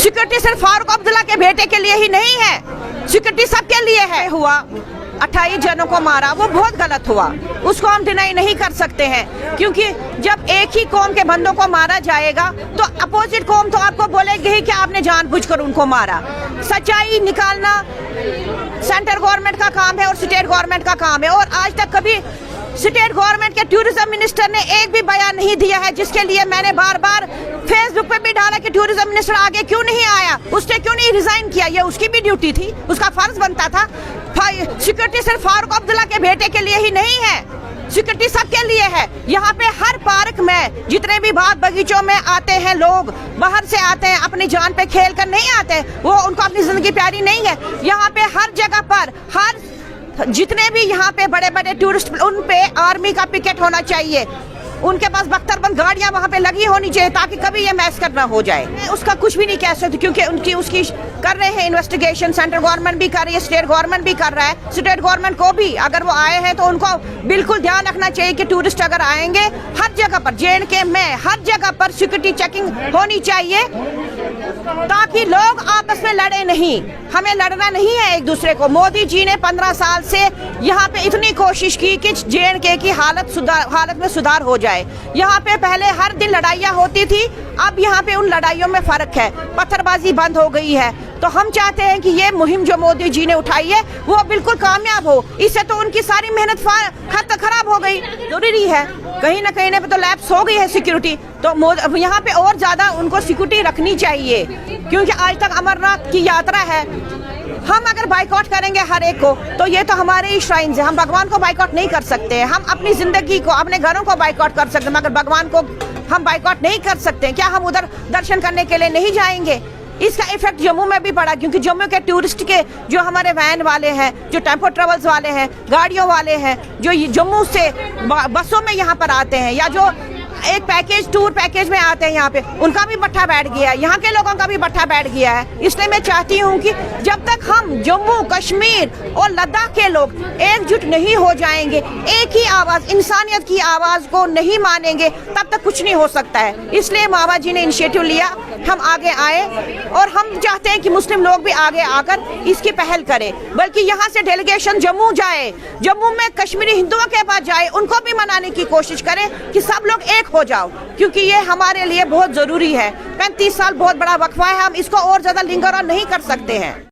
Security सिर्फ फारूक अब्दुल्ला के बेटे के लिए ही नहीं है, सिक्योरिटी सबके लिए है। हुआ 28 जनों को मारा, वो बहुत गलत हुआ, उसको हम डिनाई नहीं कर सकते हैं, क्योंकि जब एक ही कौम के बंदों को मारा जाएगा तो अपोजिट कौम तो आपको बोलेगी ही कि आपने जानबूझकर उनको मारा। सच्चाई निकालना सेंट्रल गवर्नमेंट का काम है और स्टेट गवर्नमेंट का काम है, और आज तक कभी स्टेट गवर्नमेंट के टूरिज्म मिनिस्टर ने एक भी बयान नहीं दिया है, जिसके लिए मैंने बार बार फेसबुक पे भी डाला कि टूरिज्म मिनिस्टर आगे क्यों नहीं आया, उसने क्यों नहीं रिजाइन किया। ये उसकी भी ड्यूटी थी, उसका फर्ज बनता था। सिक्योरिटी सिर्फ फारूक अब्दुल्ला के बेटे के लिए ही नहीं है, सिक्योरिटी सबके लिए है। यहाँ पे हर पार्क में जितने भी बाग बगीचों में आते हैं लोग, बाहर से आते हैं, अपनी जान पे खेल कर नहीं आते, वो उनको अपनी जिंदगी प्यारी नहीं है। यहाँ पे हर जगह पर हर जितने भी यहाँ पे बड़े बड़े टूरिस्ट, उन पे आर्मी का पिकेट होना चाहिए, उनके पास बख्तरबंद गाड़ियां वहाँ पे लगी होनी चाहिए, ताकि कभी ये मैसेकर ना हो जाए। उसका कुछ भी नहीं कह सकते, क्योंकि उसकी कर रहे हैं इन्वेस्टिगेशन, सेंट्रल गवर्नमेंट भी कर रही है, स्टेट गवर्नमेंट भी कर रहा है। स्टेट गवर्नमेंट को भी अगर वो आए हैं तो उनको बिल्कुल ध्यान रखना चाहिए कि टूरिस्ट अगर आएंगे हर जगह पर, JNK में हर जगह पर सिक्योरिटी चेकिंग होनी चाहिए, ताकि लोग आपस में लड़े नहीं। हमें लड़ना नहीं है एक दूसरे को। मोदी जी ने 15 साल से यहाँ पे इतनी कोशिश की कि JNK की हालत में सुधार हो जाए। यहाँ पे पहले हर दिन लड़ाइयाँ होती थी, अब यहाँ पे उन लड़ाइयों में फर्क है, पत्थरबाजी बंद हो गई है। तो हम चाहते हैं कि ये मुहिम जो मोदी जी ने उठाई है वो बिल्कुल कामयाब हो। इससे तो उनकी सारी मेहनत खराब हो गई। जरूरी है कहीं ना कहीं पे तो लैप्स हो गई है सिक्योरिटी, तो यहाँ पे और ज्यादा उनको सिक्योरिटी रखनी चाहिए, क्योंकि आज तक अमरनाथ की यात्रा है। हम अगर बाइकआउट करेंगे हर एक को, तो ये तो हमारे ही श्राइन्स है, हम भगवान को बाइकआउट नहीं कर सकते। हम अपनी जिंदगी को, अपने घरों को बाइकआउट कर सकते हैं, मगर भगवान को हम बाइकआउट नहीं कर सकते। क्या हम उधर दर्शन करने के लिए नहीं जाएंगे? इसका इफेक्ट जम्मू में भी पड़ा, क्योंकि जम्मू के टूरिस्ट के जो हमारे वैन वाले हैं, जो टेम्पो ट्रेवल्स वाले हैं, गाड़ियों वाले हैं, जो जम्मू से बसों में यहाँ पर आते हैं, या जो एक पैकेज टूर पैकेज में आते हैं यहाँ पे, उनका भी बट्ठा बैठ गया है, यहाँ के लोगों का भी बट्ठा बैठ गया है। इसलिए मैं चाहती हूँ कि जब तक हम जम्मू कश्मीर और लद्दाख के लोग एकजुट नहीं हो जाएंगे, एक ही आवाज, इंसानियत की आवाज को नहीं मानेंगे, तब तक कुछ नहीं हो सकता है। इसलिए मामा जी ने इनिशिएटिव लिया, हम आगे आए, और हम चाहते हैं कि मुस्लिम लोग भी आगे आकर इसकी पहल करें, बल्कि यहाँ से डेलीगेशन जम्मू जाए, जम्मू में कश्मीरी हिंदुओं के पास जाए, उनको भी मनाने की कोशिश करें कि सब लोग एक हो जाओ, क्योंकि ये हमारे लिए बहुत जरूरी है। 35 साल बहुत बड़ा वक्फा है, हम इसको और ज्यादा लिंगर नहीं कर सकते हैं।